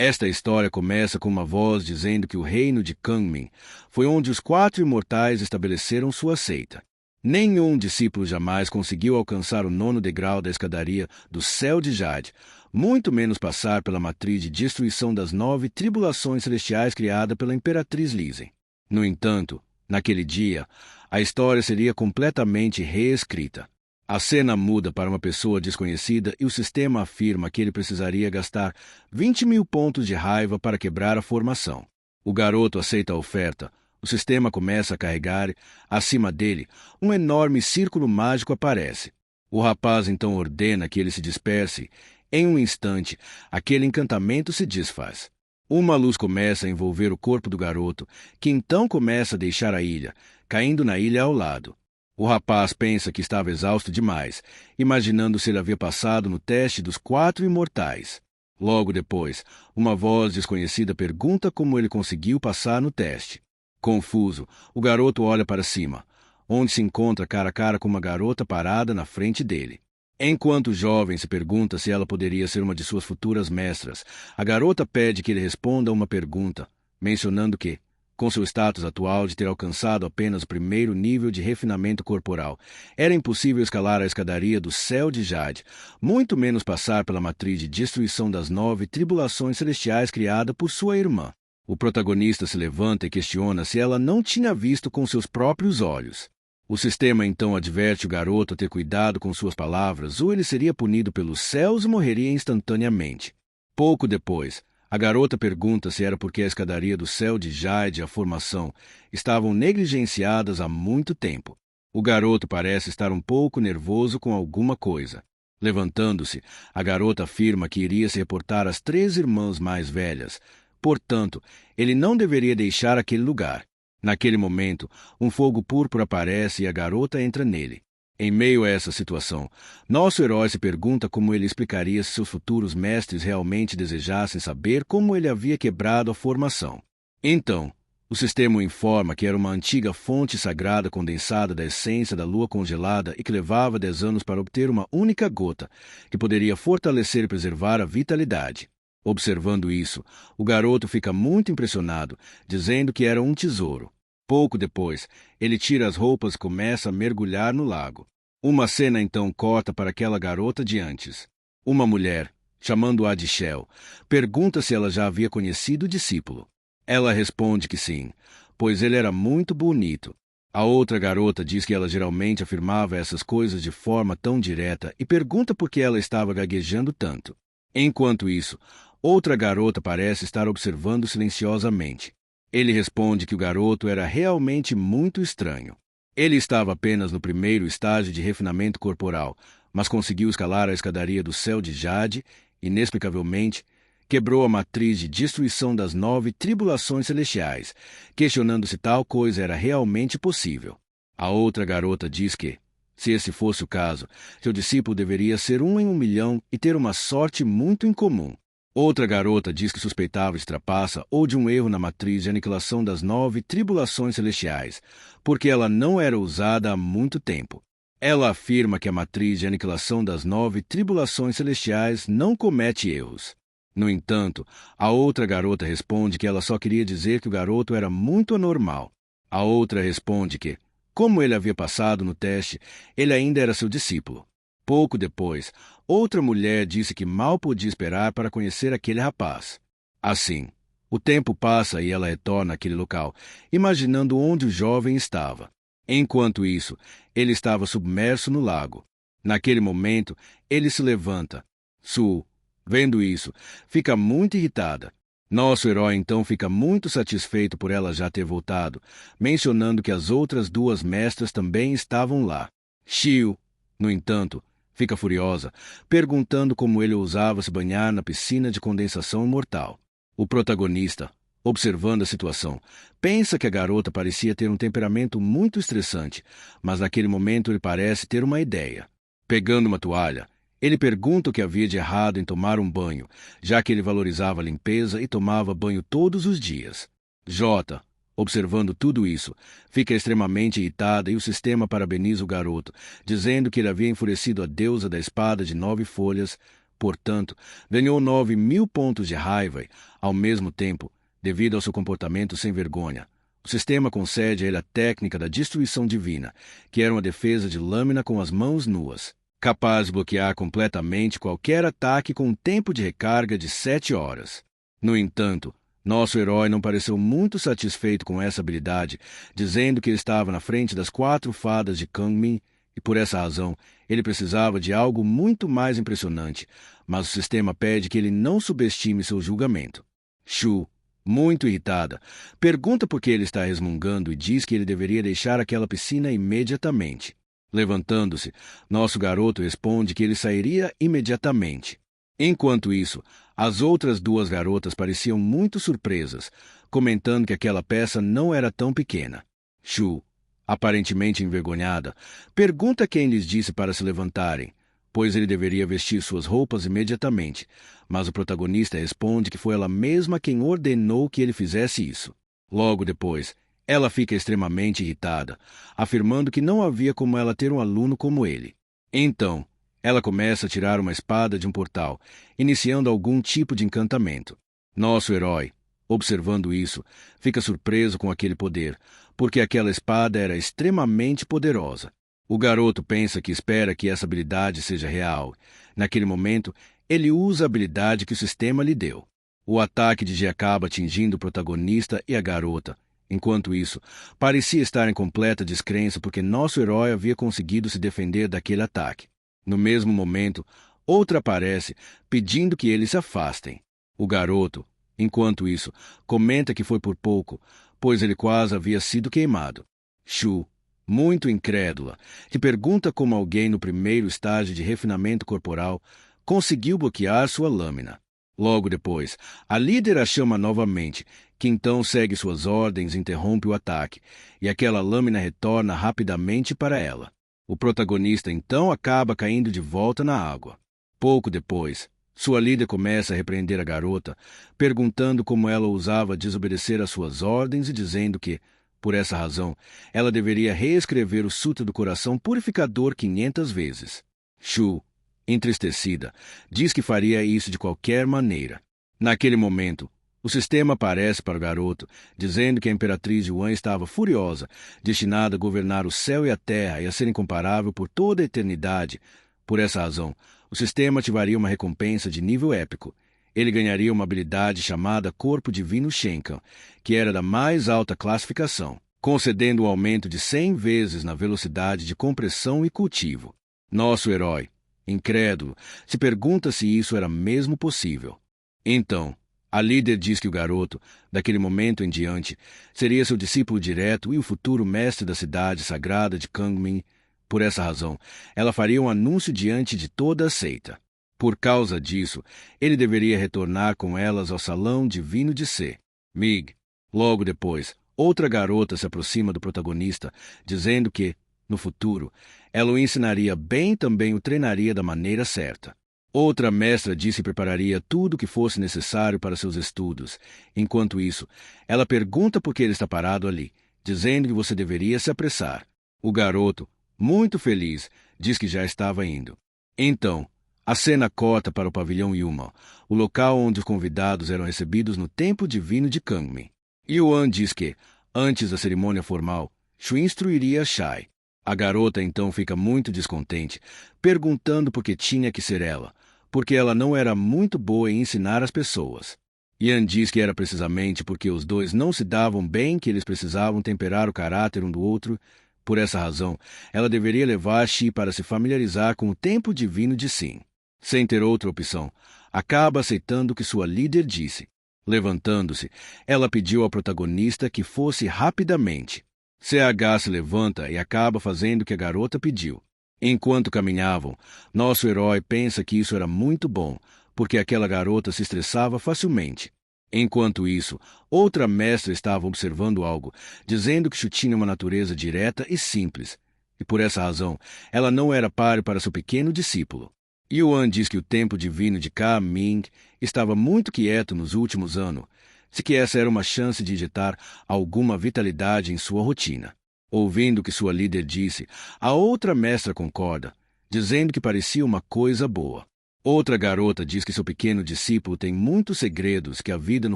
Esta história começa com uma voz dizendo que o reino de Kunmin foi onde os 4 imortais estabeleceram sua seita. Nenhum discípulo jamais conseguiu alcançar o 9º degrau da escadaria do céu de Jade, muito menos passar pela matriz de destruição das 9 tribulações celestiais criada pela Imperatriz Lisen. No entanto, naquele dia, a história seria completamente reescrita. A cena muda para uma pessoa desconhecida e o sistema afirma que ele precisaria gastar 20.000 pontos de raiva para quebrar a formação. O garoto aceita a oferta. O sistema começa a carregar. Acima dele, um enorme círculo mágico aparece. O rapaz então ordena que ele se disperse. Em um instante, aquele encantamento se desfaz. Uma luz começa a envolver o corpo do garoto, que então começa a deixar a ilha, caindo na ilha ao lado. O rapaz pensa que estava exausto demais, imaginando se ele havia passado no teste dos 4 imortais. Logo depois, uma voz desconhecida pergunta como ele conseguiu passar no teste. Confuso, o garoto olha para cima, onde se encontra cara a cara com uma garota parada na frente dele. Enquanto o jovem se pergunta se ela poderia ser uma de suas futuras mestras, a garota pede que ele responda uma pergunta, mencionando que, com seu status atual de ter alcançado apenas o 1º nível de refinamento corporal, era impossível escalar a escadaria do céu de Jade, muito menos passar pela matriz de destruição das 9 tribulações celestiais criada por sua irmã. O protagonista se levanta e questiona se ela não tinha visto com seus próprios olhos. O sistema então adverte o garoto a ter cuidado com suas palavras ou ele seria punido pelos céus e morreria instantaneamente. Pouco depois, a garota pergunta se era porque a escadaria do céu de Jade e a formação estavam negligenciadas há muito tempo. O garoto parece estar um pouco nervoso com alguma coisa. Levantando-se, a garota afirma que iria se reportar às 3 irmãs mais velhas. Portanto, ele não deveria deixar aquele lugar. Naquele momento, um fogo púrpura aparece e a garota entra nele. Em meio a essa situação, nosso herói se pergunta como ele explicaria se seus futuros mestres realmente desejassem saber como ele havia quebrado a formação. Então, o sistema o informa que era uma antiga fonte sagrada condensada da essência da lua congelada e que levava 10 anos para obter uma única gota, que poderia fortalecer e preservar a vitalidade. Observando isso, o garoto fica muito impressionado, dizendo que era um tesouro. Pouco depois, ele tira as roupas e começa a mergulhar no lago. Uma cena então corta para aquela garota de antes. Uma mulher, chamando-a de Shell, pergunta se ela já havia conhecido o discípulo. Ela responde que sim, pois ele era muito bonito. A outra garota diz que ela geralmente afirmava essas coisas de forma tão direta e pergunta por que ela estava gaguejando tanto. Enquanto isso, outra garota parece estar observando silenciosamente. Ele responde que o garoto era realmente muito estranho. Ele estava apenas no 1º estágio de refinamento corporal, mas conseguiu escalar a escadaria do céu de Jade, inexplicavelmente, quebrou a matriz de destruição das 9 tribulações celestiais, questionando se tal coisa era realmente possível. A outra garota diz que, se esse fosse o caso, seu discípulo deveria ser 1 em 1 milhão e ter uma sorte muito incomum. Outra garota diz que suspeitava de trapaça ou de um erro na matriz de aniquilação das 9 tribulações celestiais, porque ela não era usada há muito tempo. Ela afirma que a matriz de aniquilação das 9 tribulações celestiais não comete erros. No entanto, a outra garota responde que ela só queria dizer que o garoto era muito anormal. A outra responde que, como ele havia passado no teste, ele ainda era seu discípulo. Pouco depois, outra mulher disse que mal podia esperar para conhecer aquele rapaz. Assim, o tempo passa e ela retorna àquele local, imaginando onde o jovem estava. Enquanto isso, ele estava submerso no lago. Naquele momento, ele se levanta. Sue, vendo isso, fica muito irritada. Nosso herói então fica muito satisfeito por ela já ter voltado, mencionando que as outras 2 mestras também estavam lá. Shio, no entanto, fica furiosa, perguntando como ele ousava se banhar na piscina de condensação imortal. O protagonista, observando a situação, pensa que a garota parecia ter um temperamento muito estressante, mas naquele momento ele parece ter uma ideia. Pegando uma toalha, ele pergunta o que havia de errado em tomar um banho, já que ele valorizava a limpeza e tomava banho todos os dias. Jota, observando tudo isso, fica extremamente irritada e o sistema parabeniza o garoto, dizendo que ele havia enfurecido a deusa da espada de 9 folhas, Portanto, ganhou 9.000 pontos de raiva e, ao mesmo tempo, devido ao seu comportamento sem vergonha, o sistema concede a ele a técnica da destruição divina, que era uma defesa de lâmina com as mãos nuas, capaz de bloquear completamente qualquer ataque com um tempo de recarga de 7 horas. No entanto, nosso herói não pareceu muito satisfeito com essa habilidade, dizendo que ele estava na frente das 4 fadas de Kangmin e, por essa razão, ele precisava de algo muito mais impressionante, mas o sistema pede que ele não subestime seu julgamento. Shu, muito irritada, pergunta por que ele está resmungando e diz que ele deveria deixar aquela piscina imediatamente. Levantando-se, nosso garoto responde que ele sairia imediatamente. Enquanto isso, as outras 2 garotas pareciam muito surpresas, comentando que aquela peça não era tão pequena. Shu, aparentemente envergonhada, pergunta quem lhes disse para se levantarem, pois ele deveria vestir suas roupas imediatamente, mas o protagonista responde que foi ela mesma quem ordenou que ele fizesse isso. Logo depois, ela fica extremamente irritada, afirmando que não havia como ela ter um aluno como ele. Então, ela começa a tirar uma espada de um portal, iniciando algum tipo de encantamento. Nosso herói, observando isso, fica surpreso com aquele poder, porque aquela espada era extremamente poderosa. O garoto pensa que espera que essa habilidade seja real. Naquele momento, ele usa a habilidade que o sistema lhe deu. O ataque de G acaba atingindo o protagonista e a garota. Enquanto isso, parecia estar em completa descrença porque nosso herói havia conseguido se defender daquele ataque. No mesmo momento, outra aparece, pedindo que eles se afastem. O garoto, enquanto isso, comenta que foi por pouco, pois ele quase havia sido queimado. Shu, muito incrédula, que pergunta como alguém no primeiro estágio de refinamento corporal conseguiu bloquear sua lâmina. Logo depois, a líder a chama novamente, que então segue suas ordens e interrompe o ataque, e aquela lâmina retorna rapidamente para ela. O protagonista então acaba caindo de volta na água. Pouco depois, sua líder começa a repreender a garota, perguntando como ela ousava desobedecer às suas ordens e dizendo que, por essa razão, ela deveria reescrever o Sutra do Coração Purificador 500 vezes. Shu, entristecida, diz que faria isso de qualquer maneira. Naquele momento, o sistema aparece para o garoto, dizendo que a Imperatriz Yuan estava furiosa, destinada a governar o céu e a terra e a ser incomparável por toda a eternidade. Por essa razão, o sistema ativaria uma recompensa de nível épico. Ele ganharia uma habilidade chamada Corpo Divino Shenkan, que era da mais alta classificação, concedendo um aumento de 100 vezes na velocidade de compressão e cultivo. Nosso herói, incrédulo, se pergunta se isso era mesmo possível. Então, a líder diz que o garoto, daquele momento em diante, seria seu discípulo direto e o futuro mestre da cidade sagrada de Kangmin. Por essa razão, ela faria um anúncio diante de toda a seita. Por causa disso, ele deveria retornar com elas ao Salão Divino de Se. Mig. Logo depois, outra garota se aproxima do protagonista, dizendo que, no futuro, ela o ensinaria bem e também o treinaria da maneira certa. Outra mestra disse que prepararia tudo o que fosse necessário para seus estudos. Enquanto isso, ela pergunta por que ele está parado ali, dizendo que você deveria se apressar. O garoto, muito feliz, diz que já estava indo. Então, a cena corta para o pavilhão Yuma, o local onde os convidados eram recebidos no Templo Divino de Kangmin. Yuan diz que, antes da cerimônia formal, Shu instruiria Shai. A garota então fica muito descontente, perguntando por que tinha que ser ela, porque ela não era muito boa em ensinar as pessoas. Yan diz que era precisamente porque os dois não se davam bem que eles precisavam temperar o caráter um do outro. Por essa razão, ela deveria levar Shi para se familiarizar com o tempo divino de Sin. Sem ter outra opção, acaba aceitando o que sua líder disse. Levantando-se, ela pediu ao protagonista que fosse rapidamente. CH se levanta e acaba fazendo o que a garota pediu. Enquanto caminhavam, nosso herói pensa que isso era muito bom, porque aquela garota se estressava facilmente. Enquanto isso, outra mestra estava observando algo, dizendo que Shu tinha uma natureza direta e simples, e por essa razão, ela não era páreo para seu pequeno discípulo. Yuan diz que o tempo divino de Ka Ming estava muito quieto nos últimos anos, se que essa era uma chance de injetar alguma vitalidade em sua rotina. Ouvindo o que sua líder disse, a outra mestra concorda, dizendo que parecia uma coisa boa. Outra garota diz que seu pequeno discípulo tem muitos segredos, que a vida no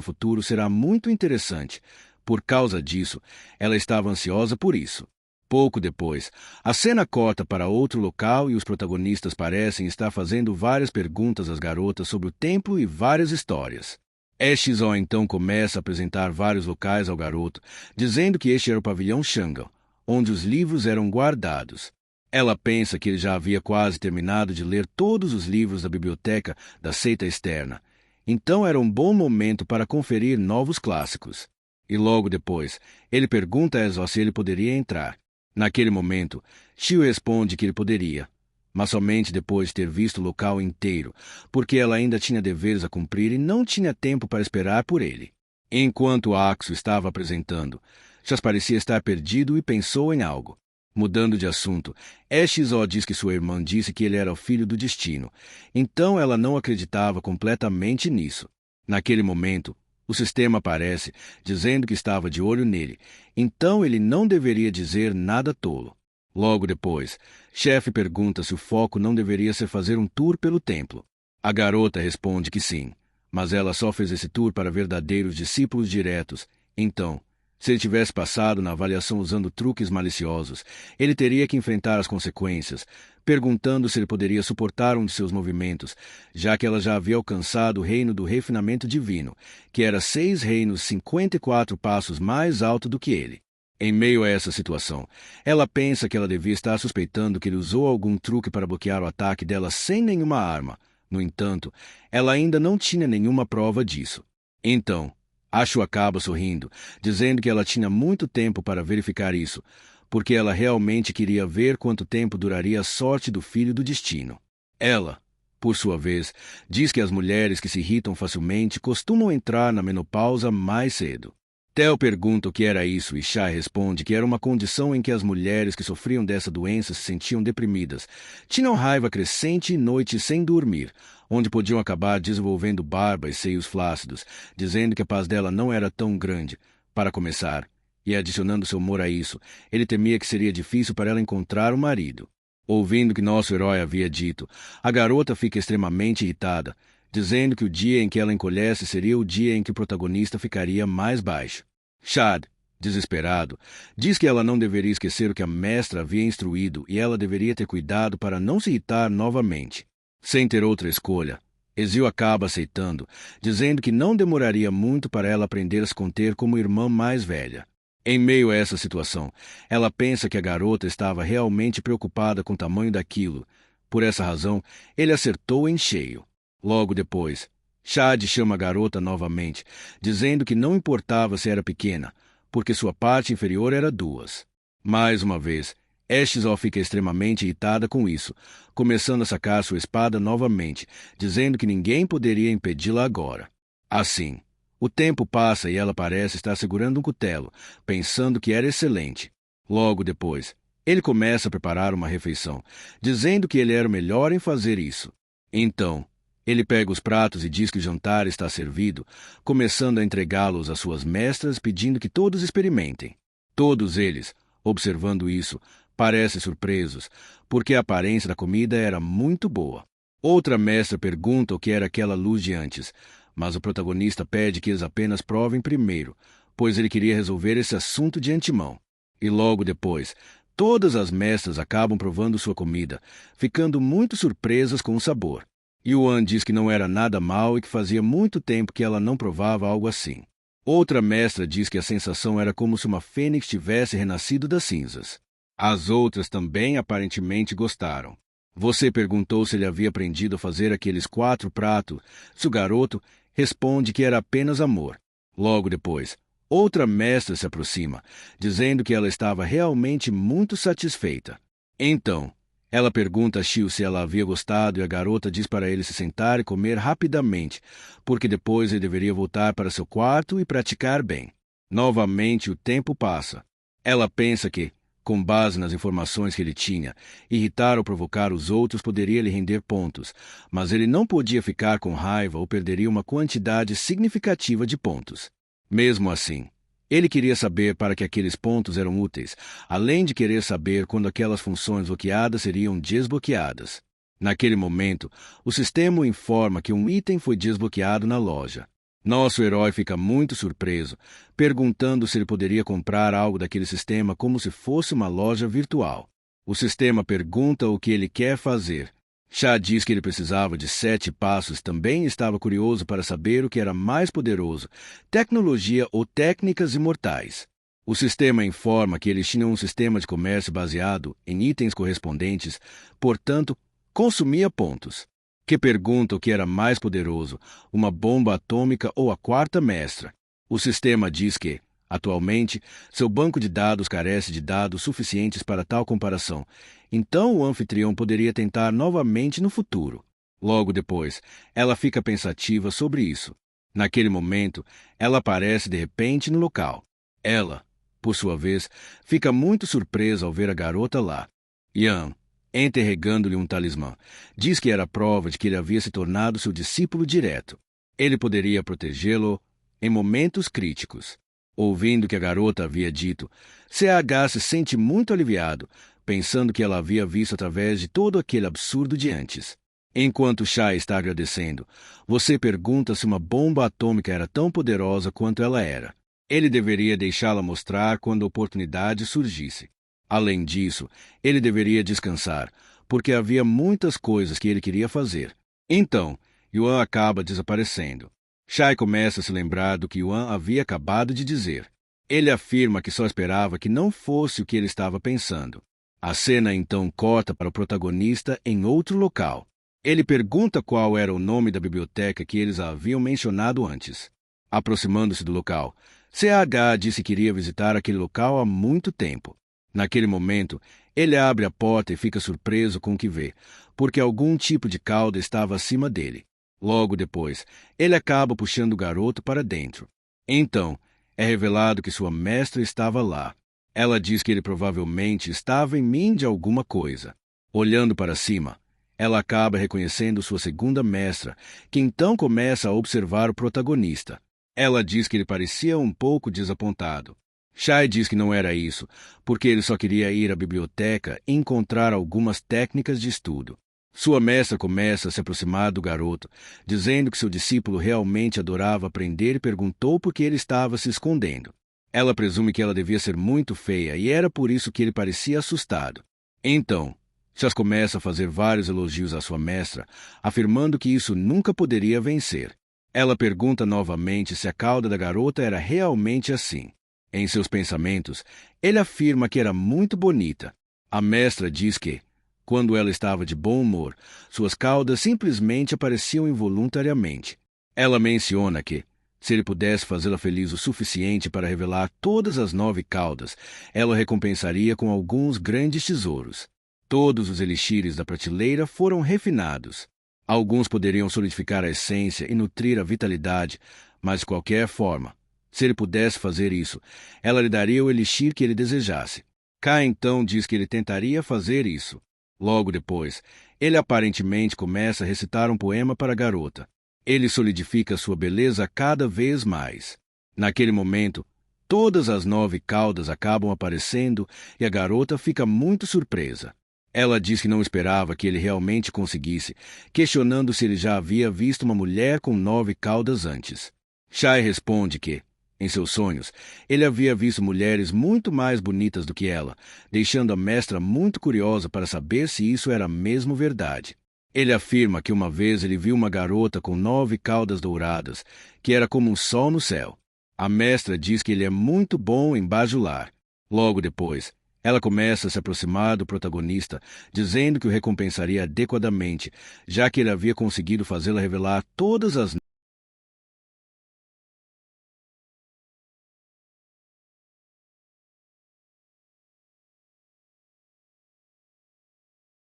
futuro será muito interessante. Por causa disso, ela estava ansiosa por isso. Pouco depois, a cena corta para outro local e os protagonistas parecem estar fazendo várias perguntas às garotas sobre o templo e várias histórias. Exo então começa a apresentar vários locais ao garoto, dizendo que este era o pavilhão Shangal, onde os livros eram guardados. Ela pensa que ele já havia quase terminado de ler todos os livros da biblioteca da seita externa. Então era um bom momento para conferir novos clássicos. E logo depois, ele pergunta a Exo se ele poderia entrar. Naquele momento, Shio responde que ele poderia, mas somente depois de ter visto o local inteiro, porque ela ainda tinha deveres a cumprir e não tinha tempo para esperar por ele. Enquanto Axo estava apresentando, Chas parecia estar perdido e pensou em algo. Mudando de assunto, Exo diz que sua irmã disse que ele era o filho do destino, então ela não acreditava completamente nisso. Naquele momento, o sistema aparece, dizendo que estava de olho nele, então ele não deveria dizer nada tolo. Logo depois, Chefe pergunta se o foco não deveria ser fazer um tour pelo templo. A garota responde que sim, mas ela só fez esse tour para verdadeiros discípulos diretos. Então, se ele tivesse passado na avaliação usando truques maliciosos, ele teria que enfrentar as consequências, perguntando se ele poderia suportar um de seus movimentos, já que ela já havia alcançado o reino do refinamento divino, que era 6 reinos 54 passos mais alto do que ele. Em meio a essa situação, ela pensa que ela devia estar suspeitando que ele usou algum truque para bloquear o ataque dela sem nenhuma arma. No entanto, ela ainda não tinha nenhuma prova disso. Então, Ashu acaba sorrindo, dizendo que ela tinha muito tempo para verificar isso, porque ela realmente queria ver quanto tempo duraria a sorte do filho do destino. Ela, por sua vez, diz que as mulheres que se irritam facilmente costumam entrar na menopausa mais cedo. Tel pergunta o que era isso e Shai responde que era uma condição em que as mulheres que sofriam dessa doença se sentiam deprimidas, tinham raiva crescente e noites sem dormir, onde podiam acabar desenvolvendo barba e seios flácidos, dizendo que a paz dela não era tão grande. Para começar, e adicionando seu humor a isso, ele temia que seria difícil para ela encontrar um marido. Ouvindo o que nosso herói havia dito, a garota fica extremamente irritada, dizendo que o dia em que ela encolhesse seria o dia em que o protagonista ficaria mais baixo. Shad, desesperado, diz que ela não deveria esquecer o que a mestra havia instruído e ela deveria ter cuidado para não se irritar novamente. Sem ter outra escolha, Ezio acaba aceitando, dizendo que não demoraria muito para ela aprender a se conter como irmã mais velha. Em meio a essa situação, ela pensa que a garota estava realmente preocupada com o tamanho daquilo. Por essa razão, ele acertou em cheio. Logo depois, Shad chama a garota novamente, dizendo que não importava se era pequena, porque sua parte inferior era 2. Mais uma vez, Exo fica extremamente irritada com isso, começando a sacar sua espada novamente, dizendo que ninguém poderia impedi-la agora. Assim, o tempo passa e ela parece estar segurando um cutelo, pensando que era excelente. Logo depois, ele começa a preparar uma refeição, dizendo que ele era o melhor em fazer isso. Então, ele pega os pratos e diz que o jantar está servido, começando a entregá-los às suas mestras, pedindo que todos experimentem. Todos eles, observando isso, parecem surpresos, porque a aparência da comida era muito boa. Outra mestra pergunta o que era aquela luz de antes, mas o protagonista pede que eles apenas provem primeiro, pois ele queria resolver esse assunto de antemão. E logo depois, todas as mestras acabam provando sua comida, ficando muito surpresas com o sabor. Yuan diz que não era nada mal e que fazia muito tempo que ela não provava algo assim. Outra mestra diz que a sensação era como se uma fênix tivesse renascido das cinzas. As outras também aparentemente gostaram. Você perguntou se ele havia aprendido a fazer aqueles 4 pratos. O garoto responde que era apenas amor. Logo depois, outra mestra se aproxima, dizendo que ela estava realmente muito satisfeita. Então, ela pergunta a Shio se ela havia gostado e a garota diz para ele se sentar e comer rapidamente, porque depois ele deveria voltar para seu quarto e praticar bem. Novamente o tempo passa. Ela pensa que, com base nas informações que ele tinha, irritar ou provocar os outros poderia lhe render pontos, mas ele não podia ficar com raiva ou perderia uma quantidade significativa de pontos. Mesmo assim, ele queria saber para que aqueles pontos eram úteis, além de querer saber quando aquelas funções bloqueadas seriam desbloqueadas. Naquele momento, o sistema o informa que um item foi desbloqueado na loja. Nosso herói fica muito surpreso, perguntando se ele poderia comprar algo daquele sistema como se fosse uma loja virtual. O sistema pergunta o que ele quer fazer. Chá diz que ele precisava de 7 passos, também estava curioso para saber o que era mais poderoso, tecnologia ou técnicas imortais. O sistema informa que eles tinham um sistema de comércio baseado em itens correspondentes, portanto, consumia pontos. Que pergunta o que era mais poderoso, uma bomba atômica ou a quarta mestra. O sistema diz que, atualmente, seu banco de dados carece de dados suficientes para tal comparação, então o anfitrião poderia tentar novamente no futuro. Logo depois, ela fica pensativa sobre isso. Naquele momento, ela aparece de repente no local. Ela, por sua vez, fica muito surpresa ao ver a garota lá. Yan, entregando-lhe um talismã, diz que era a prova de que ele havia se tornado seu discípulo direto. Ele poderia protegê-lo em momentos críticos. Ouvindo o que a garota havia dito, CH se sente muito aliviado, pensando que ela havia visto através de todo aquele absurdo de antes. Enquanto Shai está agradecendo, você pergunta se uma bomba atômica era tão poderosa quanto ela era. Ele deveria deixá-la mostrar quando a oportunidade surgisse. Além disso, ele deveria descansar, porque havia muitas coisas que ele queria fazer. Então, Yuan acaba desaparecendo. Shai começa a se lembrar do que Yuan havia acabado de dizer. Ele afirma que só esperava que não fosse o que ele estava pensando. A cena então corta para o protagonista em outro local. Ele pergunta qual era o nome da biblioteca que eles haviam mencionado antes. Aproximando-se do local, CH disse que iria visitar aquele local há muito tempo. Naquele momento, ele abre a porta e fica surpreso com o que vê, porque algum tipo de cauda estava acima dele. Logo depois, ele acaba puxando o garoto para dentro. Então, é revelado que sua mestra estava lá. Ela diz que ele provavelmente estava em mim de alguma coisa. Olhando para cima, ela acaba reconhecendo sua segunda mestra, que então começa a observar o protagonista. Ela diz que ele parecia um pouco desapontado. Shai diz que não era isso, porque ele só queria ir à biblioteca e encontrar algumas técnicas de estudo. Sua mestra começa a se aproximar do garoto, dizendo que seu discípulo realmente adorava aprender e perguntou por que ele estava se escondendo. Ela presume que ela devia ser muito feia e era por isso que ele parecia assustado. Então, Chas começa a fazer vários elogios à sua mestra, afirmando que isso nunca poderia vencer. Ela pergunta novamente se a cauda da garota era realmente assim. Em seus pensamentos, ele afirma que era muito bonita. A mestra diz que, quando ela estava de bom humor, suas caudas simplesmente apareciam involuntariamente. Ela menciona que, se ele pudesse fazê-la feliz o suficiente para revelar todas as 9 caudas, ela o recompensaria com alguns grandes tesouros. Todos os elixires da prateleira foram refinados. Alguns poderiam solidificar a essência e nutrir a vitalidade, mas de qualquer forma, se ele pudesse fazer isso, ela lhe daria o elixir que ele desejasse. K então diz que ele tentaria fazer isso. Logo depois, ele aparentemente começa a recitar um poema para a garota. Ele solidifica sua beleza cada vez mais. Naquele momento, todas as 9 caudas acabam aparecendo e a garota fica muito surpresa. Ela diz que não esperava que ele realmente conseguisse, questionando se ele já havia visto uma mulher com 9 caudas antes. Shai responde que, em seus sonhos, ele havia visto mulheres muito mais bonitas do que ela, deixando a mestra muito curiosa para saber se isso era mesmo verdade. Ele afirma que uma vez ele viu uma garota com 9 caudas douradas, que era como um sol no céu. A mestra diz que ele é muito bom em bajular. Logo depois, ela começa a se aproximar do protagonista, dizendo que o recompensaria adequadamente, já que ele havia conseguido fazê-la revelar todas as